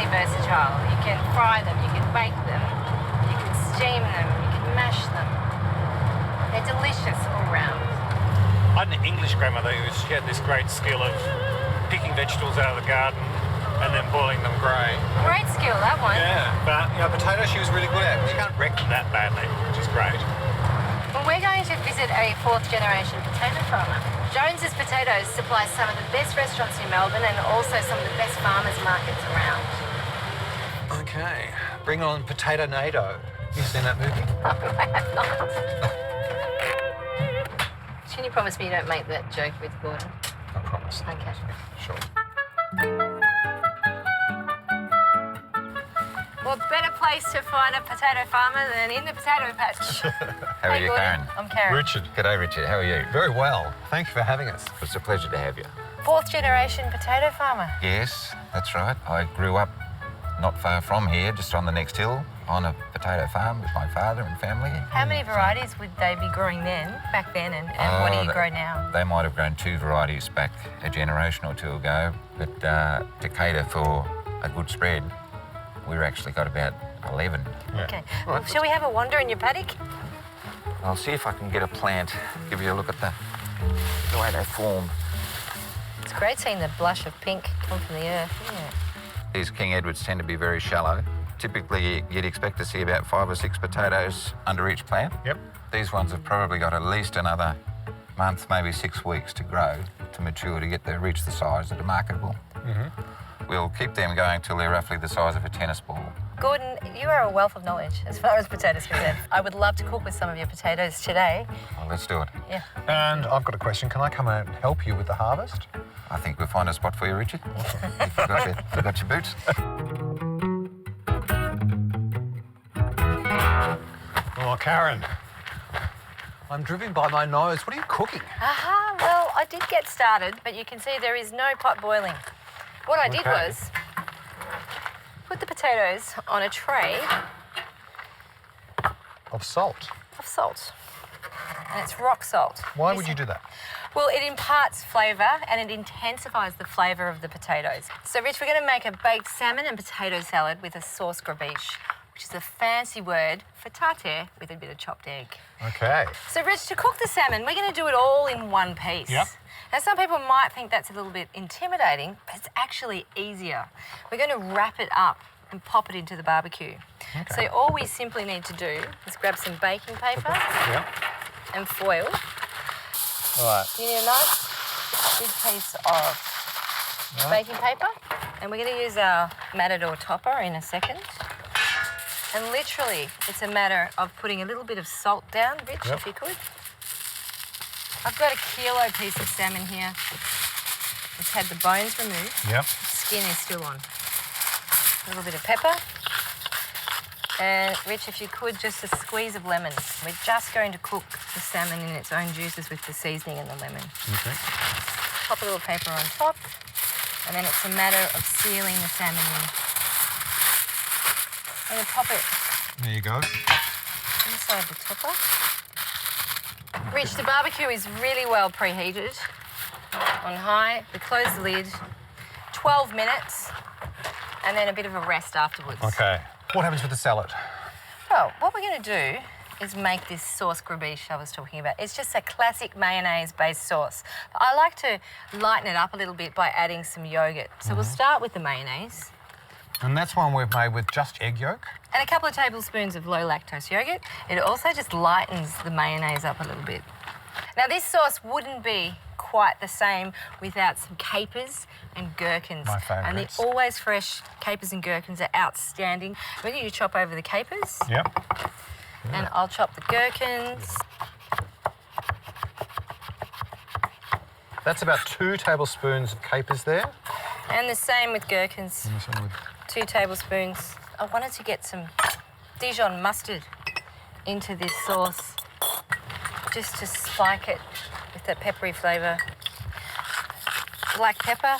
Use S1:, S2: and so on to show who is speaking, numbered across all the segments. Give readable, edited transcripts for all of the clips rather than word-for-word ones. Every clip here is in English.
S1: really versatile. You can fry them, you can bake them, you can steam them, you can mash them. They're delicious all round.
S2: I had an English grandmother she had this great skill of picking vegetables out of the garden and then boiling them grey.
S1: Great skill, that one.
S2: Yeah, but potatoes she was really good at. She can't wreck them that badly, which is great.
S1: Well, we're going to visit a fourth-generation potato farmer. Jones's Potatoes supply some of the best restaurants in Melbourne and also some of the best farmers markets around.
S3: Okay, bring on Potato Nado. You seen that movie?
S1: I have not. Can you promise me you don't make that joke with Gordon?
S3: I promise.
S1: Okay.
S3: Sure.
S1: Well, better place to find a potato farmer than in the potato patch.
S4: How are you,
S1: Gordon?
S4: Karen?
S1: I'm Karen.
S3: Richard.
S4: G'day, Richard. How are you?
S3: Very well. Thank you for having us.
S4: It's a pleasure to have you.
S1: Fourth-generation potato farmer.
S4: Yes, that's right. I grew up not far from here, just on the next hill, on a potato farm with my father and family.
S1: How many varieties would they be growing back then, and what do you grow now?
S4: They might have grown 2 varieties back a generation or 2 ago, but to cater for a good spread, we've actually got about 11.
S3: Yeah.
S1: Okay.
S3: Right.
S1: Well, shall we have a wander in your paddock?
S4: I'll see if I can get a plant, give you a look at the way they form.
S1: It's great seeing the blush of pink come from the earth, isn't it?
S4: These King Edwards tend to be very shallow. Typically, you'd expect to see about 5 or 6 potatoes under each plant.
S3: Yep.
S4: These ones have probably got at least another month, maybe 6 weeks to grow, to mature, to reach the size that are marketable. We'll keep them going till they're roughly the size of a tennis ball.
S1: Gordon, you are a wealth of knowledge as far as potatoes are concerned. I would love to cook with some of your potatoes today.
S4: Well, let's do it.
S1: Yeah.
S3: And I've got a question. Can I come out and help you with the harvest?
S4: I think we'll find a spot for you, Richard. You've got your boots.
S3: Oh, Karen. I'm driven by my nose. What are you cooking?
S1: Aha, well, I did get started, but you can see there is no pot boiling. What I did
S3: Okay.
S1: was put the potatoes on a tray
S3: Of salt.
S1: of salt. And it's rock salt.
S3: Why would you do that?
S1: Well, it imparts flavour and it intensifies the flavour of the potatoes. So, Rich, we're going to make a baked salmon and potato salad with a sauce grabiche, which is a fancy word for tartare with a bit of chopped egg.
S3: Okay.
S1: So, Rich, to cook the salmon, we're going to do it all in one piece.
S3: Yep.
S1: Now, some people might think that's a little bit intimidating, but it's actually easier. We're going to wrap it up and pop it into the barbecue.
S3: Okay.
S1: So all we simply need to do is grab some baking paper
S3: Yep.
S1: and foil.
S3: All right.
S1: You need a nice big piece of baking paper, and we're going to use our Matador topper in a second. And literally, it's a matter of putting a little bit of salt down, Rich,
S3: Yep.
S1: if you could. I've got a kilo piece of salmon here. It's had the bones removed.
S3: Yep.
S1: The skin is still on. A little bit of pepper. And, Rich, if you could, just a squeeze of lemon. We're just going to cook the salmon in its own juices with the seasoning and the lemon.
S3: Okay.
S1: Pop a little paper on top, and then it's a matter of sealing the salmon in. And then pop it
S3: There you go.
S1: inside the topper. Rich, the barbecue is really well preheated on high. We close the lid, 12 minutes, and then a bit of a rest afterwards.
S3: Okay. What happens with the salad?
S1: Well, what we're going to do is make this sauce grabiche I was talking about. It's just a classic mayonnaise-based sauce. I like to lighten it up a little bit by adding some yogurt. So we'll start with the mayonnaise
S3: And that's one we've made with just egg yolk.
S1: and a couple of tablespoons of low lactose yogurt. It also just lightens the mayonnaise up a little bit. Now, this sauce wouldn't be quite the same without some capers and gherkins.
S3: My
S1: And the
S3: favourites.
S1: always fresh capers and gherkins are outstanding. We need to chop over the capers.
S3: Yep.
S1: And I'll chop the gherkins.
S3: That's about 2 tablespoons of capers there.
S1: And the same with gherkins.
S3: And some with
S1: 2 tablespoons. I wanted to get some Dijon mustard into this sauce just to spike it with that peppery flavour. Black pepper.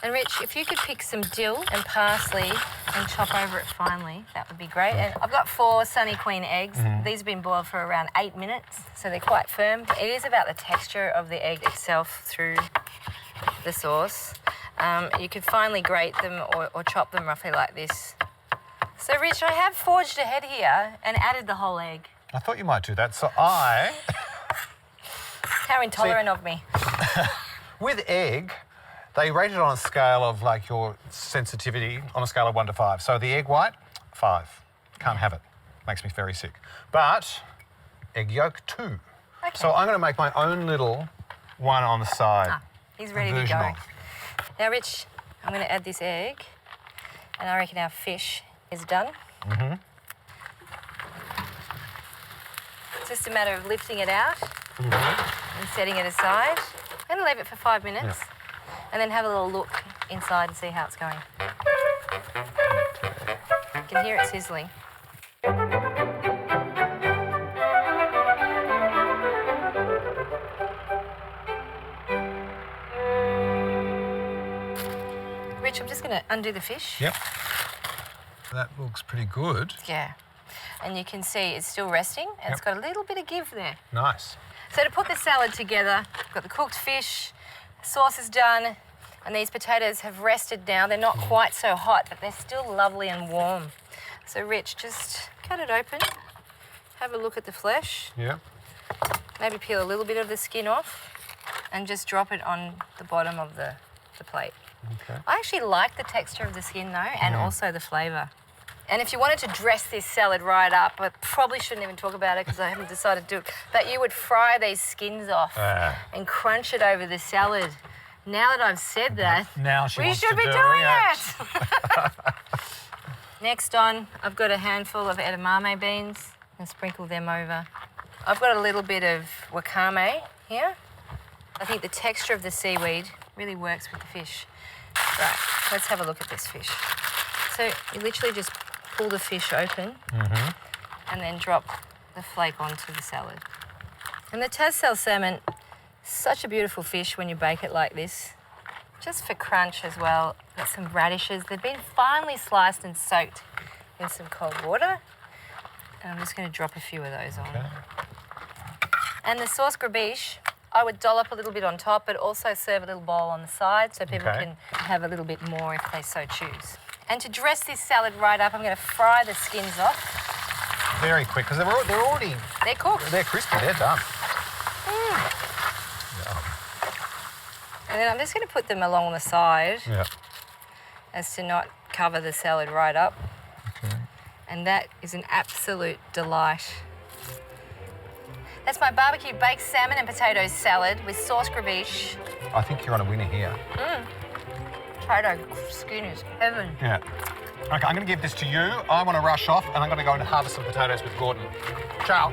S1: And Rich, if you could pick some dill and parsley and chop over it finely, that would be great. And I've got 4 Sunny Queen eggs. These have been boiled for around 8 minutes, so they're quite firm. It is about the texture of the egg itself through the sauce. You could finely grate them or chop them roughly like this. So, Rich, I have forged ahead here and added the whole egg.
S3: I thought you might do that. So
S1: How intolerant of me.
S3: with egg, they rate it on a scale of like your sensitivity on a scale of 1 to 5. So the egg white, 5. Can't have it. Makes me very sick. But egg yolk, 2.
S1: Okay.
S3: So I'm going to make my own little one on the side.
S1: He's ready to
S3: version
S1: go.
S3: of.
S1: Now, Rich, I'm going to add this egg, and I reckon our fish is done.
S3: Mm-hmm.
S1: It's just a matter of lifting it out and setting it aside. I'm going to leave it for 5 minutes and then have a little look inside and see how it's going. You can hear it sizzling. Rich, I'm just going to undo the fish.
S3: Yep. That looks pretty good.
S1: Yeah. And you can see it's still resting and it's got a little bit of give there.
S3: Nice.
S1: So to put the salad together, I've got the cooked fish, sauce is done, and these potatoes have rested now. They're not quite so hot, but they're still lovely and warm. So Rich, just cut it open, have a look at the flesh,
S3: Yep.
S1: maybe peel a little bit of the skin off, and just drop it on the bottom of the plate.
S3: Okay.
S1: I actually like the texture of the skin though, and also the flavour. And if you wanted to dress this salad right up, I probably shouldn't even talk about it because I haven't decided to do it, but you would fry these skins off and crunch it over the salad. Now that I've said that,
S3: Now she
S1: we
S3: wants
S1: should
S3: to
S1: be
S3: do a
S1: doing
S3: react.
S1: it. Next on, I've got a handful of edamame beans and sprinkle them over. I've got a little bit of wakame here. I think the texture of the seaweed really works with the fish. Right, let's have a look at this fish. So you literally just pull the fish open and then drop the flake onto the salad. And the tassel salmon, such a beautiful fish when you bake it like this. Just for crunch as well, got some radishes. They've been finely sliced and soaked in some cold water. And I'm just going to drop a few of those on.
S3: Okay.
S1: And the sauce grabiche, I would dollop a little bit on top, but also serve a little bowl on the side so people can have a little bit more if they so choose. And to dress this salad right up, I'm going to fry the skins off.
S3: Very quick, because they're already...
S1: They're cooked.
S3: They're crispy, they're done.
S1: And then I'm just going to put them along the side
S3: Yeah.
S1: as to not cover the salad right up.
S3: Okay.
S1: And that is an absolute delight. That's my barbecue baked salmon and potatoes salad with sauce grabiche.
S3: I think you're on a winner here.
S1: Potato skin is heaven.
S3: Yeah. Okay, I'm going to give this to you. I want to rush off, and I'm going to go and harvest some potatoes with Gordon. Ciao.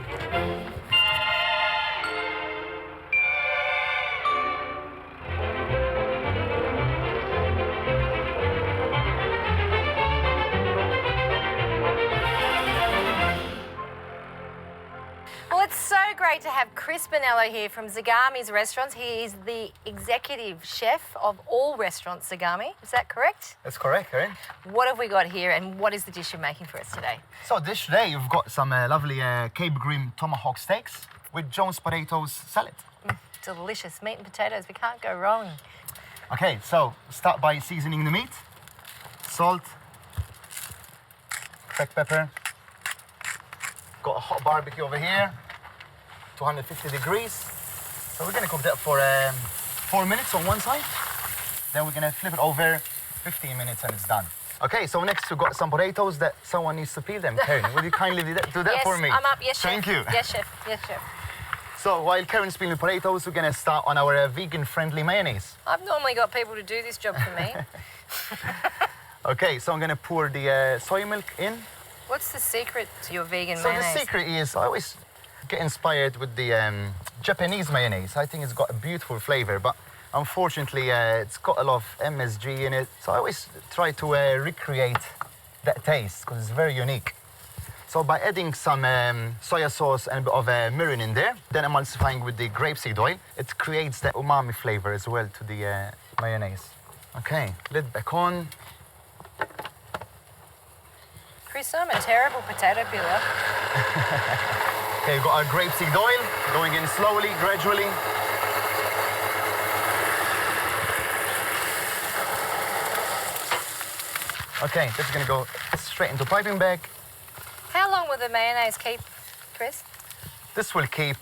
S1: Well, it's so great to have Chris Bonello here from Zagami's Restaurants. He is the executive chef of all restaurants, Zagami. Is that correct?
S5: That's correct, Karen.
S1: What have we got here and what is the dish you're making for us today?
S5: So this today you've got some lovely Cape Grim tomahawk steaks with Jones potatoes salad.
S1: Delicious meat and potatoes. We can't go wrong.
S5: Okay, so start by seasoning the meat. Salt, black pepper. Got a hot barbecue over here, 250 degrees. So we're gonna cook that for 4 minutes on one side. Then we're gonna flip it over 15 minutes and it's done. Okay, so next we've got some potatoes that someone needs to peel them. Karen, would you kindly do that
S1: Yes,
S5: for me?
S1: I'm up. Yes, chef.
S5: Thank you.
S1: Yes, chef. Yes, chef.
S5: So while Karen's peeling potatoes, we're gonna start on our vegan-friendly mayonnaise.
S1: I've normally got people to do this job for me.
S5: Okay, so I'm gonna pour the soy milk in.
S1: What's the secret to your vegan
S5: So
S1: mayonnaise?
S5: the secret is I always get inspired with the Japanese mayonnaise. I think it's got a beautiful flavor, but unfortunately it's got a lot of MSG in it. So I always try to recreate that taste because it's very unique. So by adding some soya sauce and a bit of mirin in there, then emulsifying with the grapeseed oil, it creates that umami flavor as well to the mayonnaise. Okay, lid back on.
S1: Chris, I'm a terrible potato peeler.
S5: Okay, we've got our grapeseed oil going in slowly, gradually. Okay, this is gonna go straight into piping bag.
S1: How long will the mayonnaise keep, Chris?
S5: This will keep,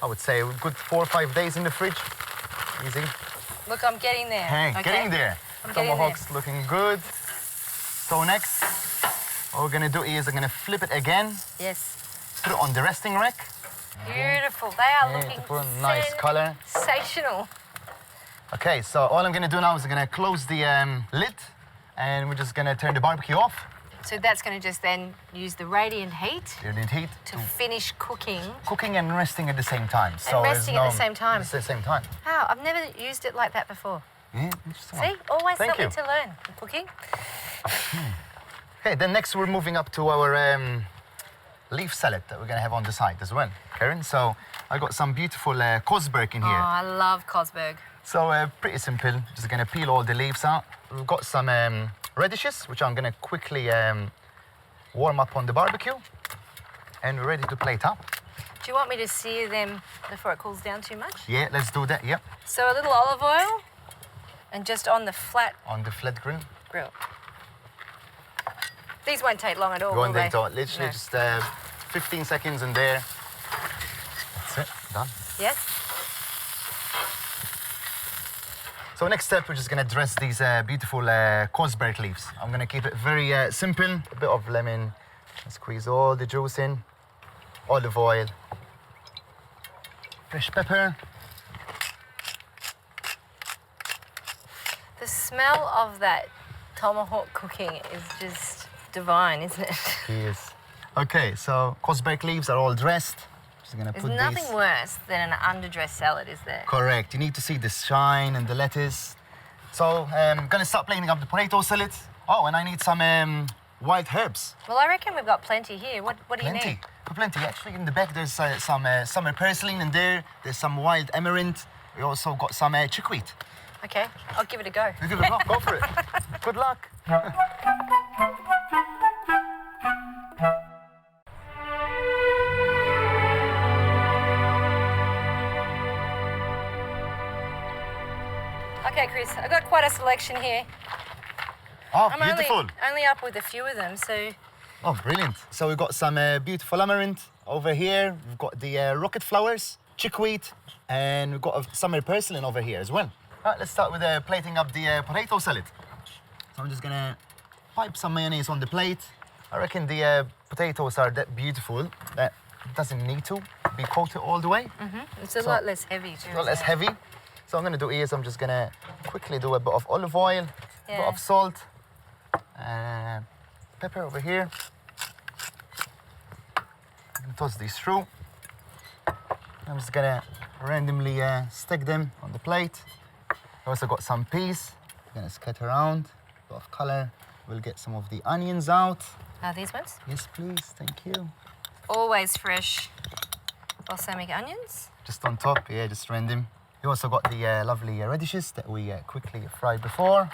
S5: I would say, a good 4 or 5 days in the fridge. Easy.
S1: Look, I'm getting there.
S5: Hey,
S1: okay?
S5: getting there.
S1: I'm getting
S5: Tomahawk's looking good. So next, what we're gonna do is I'm gonna flip it again,
S1: Yes.
S5: put it on the resting rack.
S1: Beautiful. They are looking
S5: Beautiful, nice color.
S1: sensational.
S5: Okay, so all I'm gonna do now is I'm gonna close the lid, and we're just gonna turn the barbecue off.
S1: So that's going to just then use the radiant heat
S5: Radiant heat.
S1: to finish cooking.
S5: Cooking and resting at the same time. So there's
S1: resting at the same time.
S5: It's at the same time.
S1: Wow, I've never used it like that before.
S5: Yeah, interesting.
S1: See, always
S5: Thank
S1: something
S5: you.
S1: to learn in cooking.
S5: Okay, then next we're moving up to our leaf salad that we're gonna have on the side as well, Karen. So I got some beautiful Cosberg in
S1: Oh,
S5: here.
S1: I love Cosberg.
S5: So pretty simple. Just gonna peel all the leaves out. We've got some radishes, which I'm gonna quickly warm up on the barbecue, and we're ready to plate up.
S1: Do you want me to sear them before it cools down too much?
S5: Yeah, let's do that. Yep,
S1: So a little olive oil and just on the flat
S5: on the flat grill.
S1: grill. These won't take long at all,
S5: Go
S1: will
S5: on
S1: they?
S5: there, literally
S1: No.
S5: just 15 seconds in there. That's it, done.
S1: Yes?
S5: So next step, we're just gonna dress these beautiful Cosberg leaves. I'm gonna keep it very simple. A bit of lemon, squeeze all the juice in. Olive oil, fresh pepper.
S1: The smell of that tomahawk cooking is just divine, isn't it?
S5: Yes. Okay, so Cosberg leaves are all dressed. Just gonna
S1: There's
S5: put
S1: nothing
S5: these.
S1: worse than an underdressed salad, is there?
S5: Correct. You need to see the shine and the lettuce. So I'm gonna start plating up the potato salad. Oh, and I need some wild herbs.
S1: Well, I reckon we've got plenty here. What do you
S5: Plenty.
S1: need?
S5: Plenty. Actually, in the back there's some summer purslane in there. There's some wild amaranth. We also got some chickweed.
S1: Okay, I'll give it a go.
S5: You give it a go. Go for it. Good luck.
S1: Okay, Chris, I've got quite a selection here.
S5: Oh,
S1: I'm
S5: beautiful.
S1: only up with a few of them, so
S5: Oh, brilliant. So we've got some beautiful amaranth over here. We've got the rocket flowers, chickweed, and we've got a summer purslane over here as well. All right, let's start with plating up the potato salad. So I'm just gonna pipe some mayonnaise on the plate. I reckon the potatoes are that beautiful that it doesn't need to be coated all the way.
S1: it's a lot less heavy too.
S5: A lot less
S1: isn't it?
S5: heavy. So I'm gonna do is I'm just gonna quickly do a bit of olive oil, a bit
S1: Yeah.
S5: of salt, pepper over here. Toss these through. I'm just gonna randomly stick them on the plate. I also got some peas. I'm gonna scatter around, a bit of color. We'll get some of the onions out.
S1: These ones?
S5: Yes, please, thank you.
S1: Always fresh balsamic onions.
S5: Just on top, yeah, just random. We also got the lovely radishes that we quickly fried before.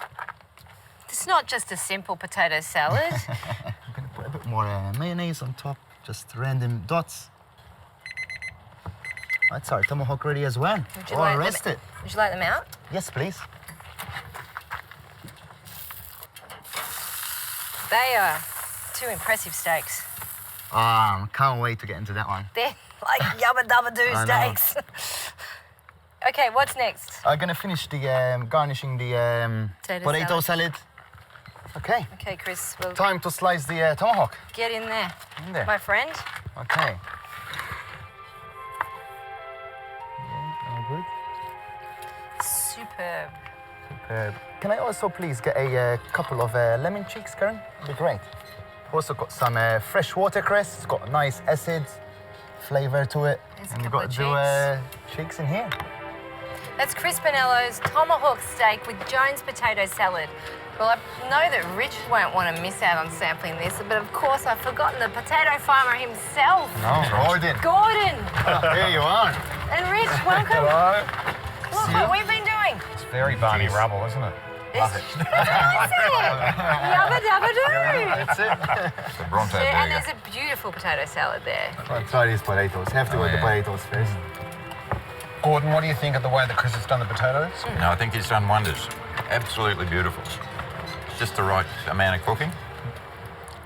S1: It's not just a simple potato salad.
S5: I'm gonna put a bit more mayonnaise on top, just random dots. That's our tomahawk ready as well.
S1: Would you
S5: Oh,
S1: like
S5: rest
S1: them,
S5: it.
S1: Would you like them out?
S5: Yes, please.
S1: They are two impressive steaks.
S5: Can't wait to get into that one.
S1: They're like yabba dabba doo
S5: I know.
S1: steaks. Okay, what's next?
S5: I'm gonna finish the garnishing the potato salad. Okay,
S1: Okay, Chris, we'll
S5: time to slice the tomahawk.
S1: get in there,
S5: In there.
S1: my friend.
S5: Okay. Yeah, all good.
S1: Superb.
S5: Superb. Can I also please get a couple of lemon cheeks, Karen? That'd be great. Also got some fresh watercress. It's got a nice acid flavor to it.
S1: There's a
S5: and you've
S1: couple
S5: got
S1: of
S5: cheeks in here.
S1: That's Chris Bonello's tomahawk steak with Jones potato salad. Well, I know that Rich won't want to miss out on sampling this, but of course I've forgotten the potato farmer himself.
S5: No, Gordon.
S1: Gordon!
S5: Here you are.
S1: And Rich, welcome.
S3: Hello.
S1: Look what we've been doing.
S3: It's very Barney Rubble, isn't it?
S5: Love it.
S1: That's it. Yabba dabba doo.
S5: That's it.
S4: The Bronto
S1: And
S4: burger.
S1: there's a beautiful potato salad there.
S5: Try these potatoes. Have to
S4: Oh,
S5: eat the
S4: yeah.
S5: potatoes first.
S3: Gordon, what do you think of the way that Chris has done the potatoes?
S4: No, I think he's done wonders. Absolutely beautiful. just the right amount of cooking.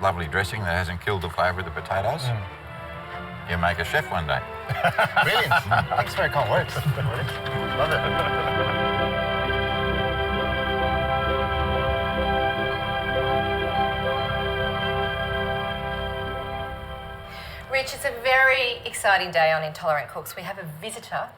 S4: Lovely dressing that hasn't killed the flavour of the potatoes. You make a chef one day.
S5: Brilliant. Thanks for your kind words. Love it.
S1: Rich, it's a very exciting day on Intolerant Cooks. We have a visitor,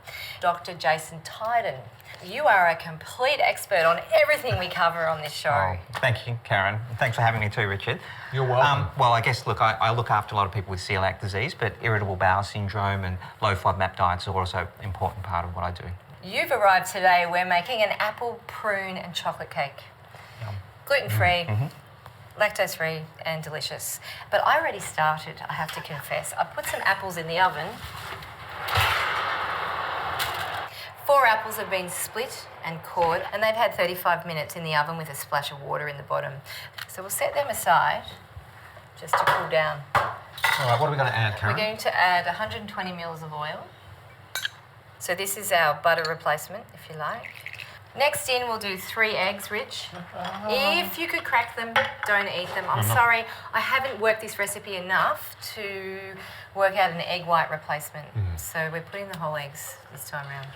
S1: Dr. Jason Tyden. You are a complete expert on everything we cover on this show.
S6: Oh, thank you, Karen. Thanks for having me too, Richard.
S3: You're welcome.
S6: Well, I guess, look, I look after a lot of people with celiac disease, but irritable bowel syndrome and low FODMAP diets are also an important part of what I do.
S1: You've arrived today. We're making an apple, prune and chocolate cake. Gluten-free, lactose-free and delicious. But I already started, I have to confess. I put some apples in the oven. 4 apples have been split and cored, and they've had 35 minutes in the oven with a splash of water in the bottom. So we'll set them aside just to cool down.
S3: All right, what are we going to add, Karen?
S1: We're going to add 120 mils of oil. So this is our butter replacement, if you like. Next in, we'll do 3 eggs, Rich. If you could crack them, don't eat them. I'm sorry, I haven't worked this recipe enough to work out an egg white replacement. So we're putting the whole eggs this time around.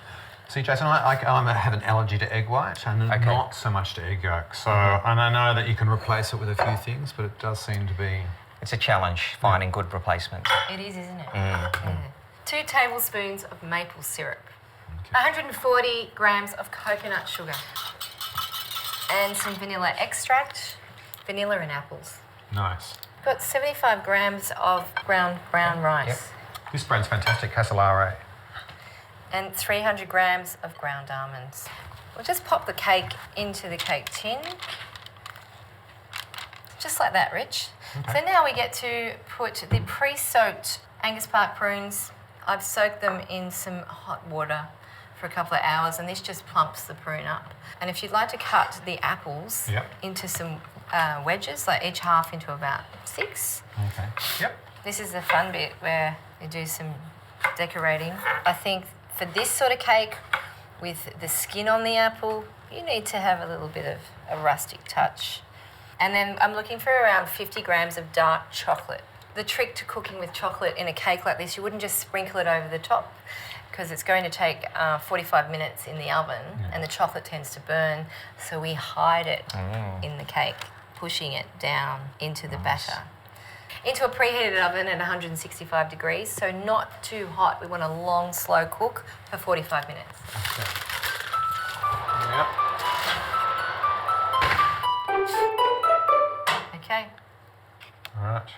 S3: See, Jason, I have an allergy to egg white and not so much to egg yolk. So, and I know that you can replace it with a few things, but it does seem to be...
S6: It's a challenge finding good replacements.
S1: It is, isn't it? Yeah. 2 tablespoons of maple syrup. 140 grams of coconut sugar. And some vanilla extract, vanilla and apples.
S3: Nice.
S1: Got 75 grams of ground brown rice.
S3: This brand's fantastic, Casolare.
S1: And 300 grams of ground almonds. We'll just pop the cake into the cake tin. Just like that, Rich. So now we get to put the pre-soaked Angus Park prunes. I've soaked them in some hot water for a couple of hours, and this just plumps the prune up. And if you'd like to cut the apples into some wedges, like each half into about 6.
S3: Okay. Yep.
S1: This is the fun bit where you do some decorating. I think for this sort of cake, with the skin on the apple, you need to have a little bit of a rustic touch. And then I'm looking for around 50 grams of dark chocolate. The trick to cooking with chocolate in a cake like this, you wouldn't just sprinkle it over the top, because it's going to take 45 minutes in the oven and the chocolate tends to burn. So we hide it in the cake, pushing it down into the batter. Into a preheated oven at 165 degrees, so not too hot. We want a long, slow cook for 45 minutes. Okay.
S3: All right.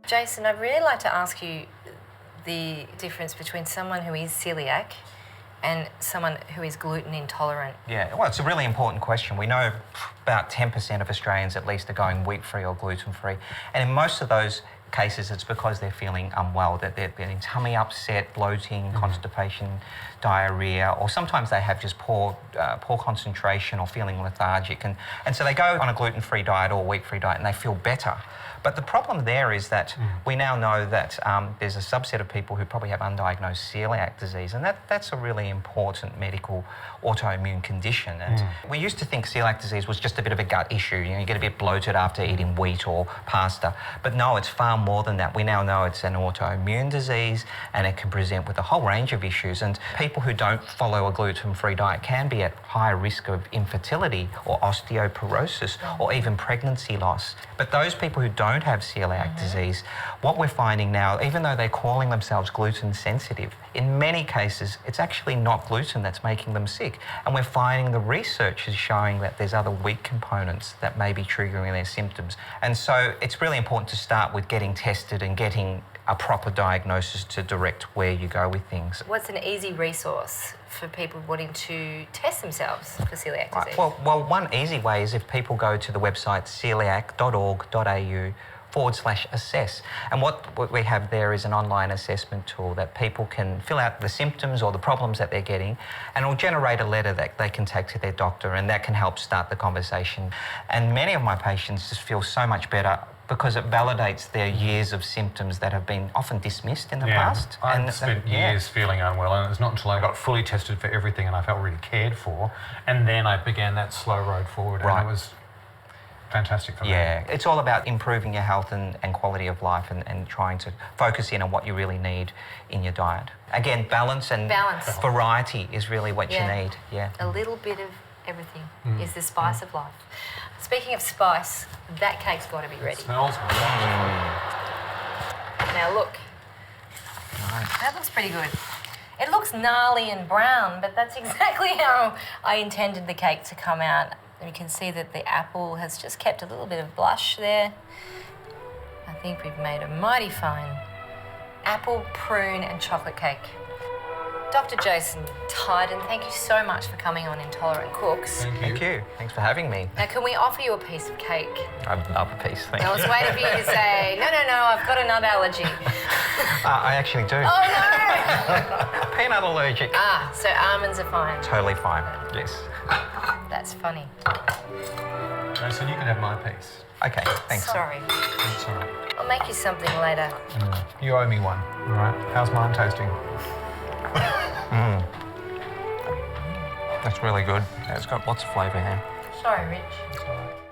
S1: Jason, I'd really like to ask you the difference between someone who is celiac and someone who is gluten intolerant.
S6: Yeah, well, it's a really important question. We know about 10% of Australians at least are going wheat-free or gluten-free. And in most of those cases, it's because they're feeling unwell, that they're getting tummy upset, bloating, constipation, diarrhea, or sometimes they have just poor concentration or feeling lethargic. And so they go on a gluten-free diet or wheat-free diet and they feel better. But the problem there is that we now know that there's a subset of people who probably have undiagnosed celiac disease, and that's a really important medical autoimmune condition. And we used to think celiac disease was just a bit of a gut issue. You know, you get a bit bloated after eating wheat or pasta. But no, it's far more than that. We now know it's an autoimmune disease and it can present with a whole range of issues. And people who don't follow a gluten-free diet can be at higher risk of infertility or osteoporosis or even pregnancy loss. But those people who don't have celiac disease, what we're finding now, even though they're calling themselves gluten sensitive, in many cases it's actually not gluten that's making them sick. And we're finding the research is showing that there's other wheat components that may be triggering their symptoms. And so it's really important to start with getting tested and getting a proper diagnosis to direct where you go with things.
S1: What's an easy resource for people wanting to test themselves for celiac disease?
S6: Well, one easy way is if people go to the website celiac.org.au/assess. And what we have there is an online assessment tool that people can fill out the symptoms or the problems that they're getting, and it'll generate a letter that they can take to their doctor, and that can help start the conversation. And many of my patients just feel so much better because it validates their years of symptoms that have been often dismissed in the past.
S3: I spent years feeling unwell, and it was not until I got fully tested for everything and I felt really cared for, and then I began that slow road forward, and it was fantastic for me.
S6: Yeah, it's all about improving your health and quality of life and trying to focus in on what you really need in your diet. Again, balance and variety is really what you need. Yeah.
S1: A little bit of everything is the spice of life. Speaking of spice, that cake's got to be ready.
S3: It smells wonderful.
S1: Now look, that looks pretty good. It looks gnarly and brown, but that's exactly how I intended the cake to come out. You can see that the apple has just kept a little bit of blush there. I think we've made a mighty fine apple, prune and chocolate cake. Dr. Jason Tyden, thank you so much for coming on Intolerant Cooks.
S6: Thank you. Thanks for having me.
S1: Now, can we offer you a piece of cake?
S6: I'd love a piece, thank you.
S1: I was waiting for you to say, no, I've got a nut allergy.
S6: I actually do.
S1: Oh, no!
S6: Peanut allergic.
S1: So almonds are fine.
S6: Totally fine, yes.
S1: That's funny.
S3: Jason, you can have my piece.
S6: Okay, thanks.
S1: Sorry.
S3: That's all right.
S1: I'll make you something later.
S3: You owe me one, all right? How's mine tasting?
S6: That's really good. Yeah, it's got lots of flavour here.
S1: Sorry, Rich.
S3: That's all right.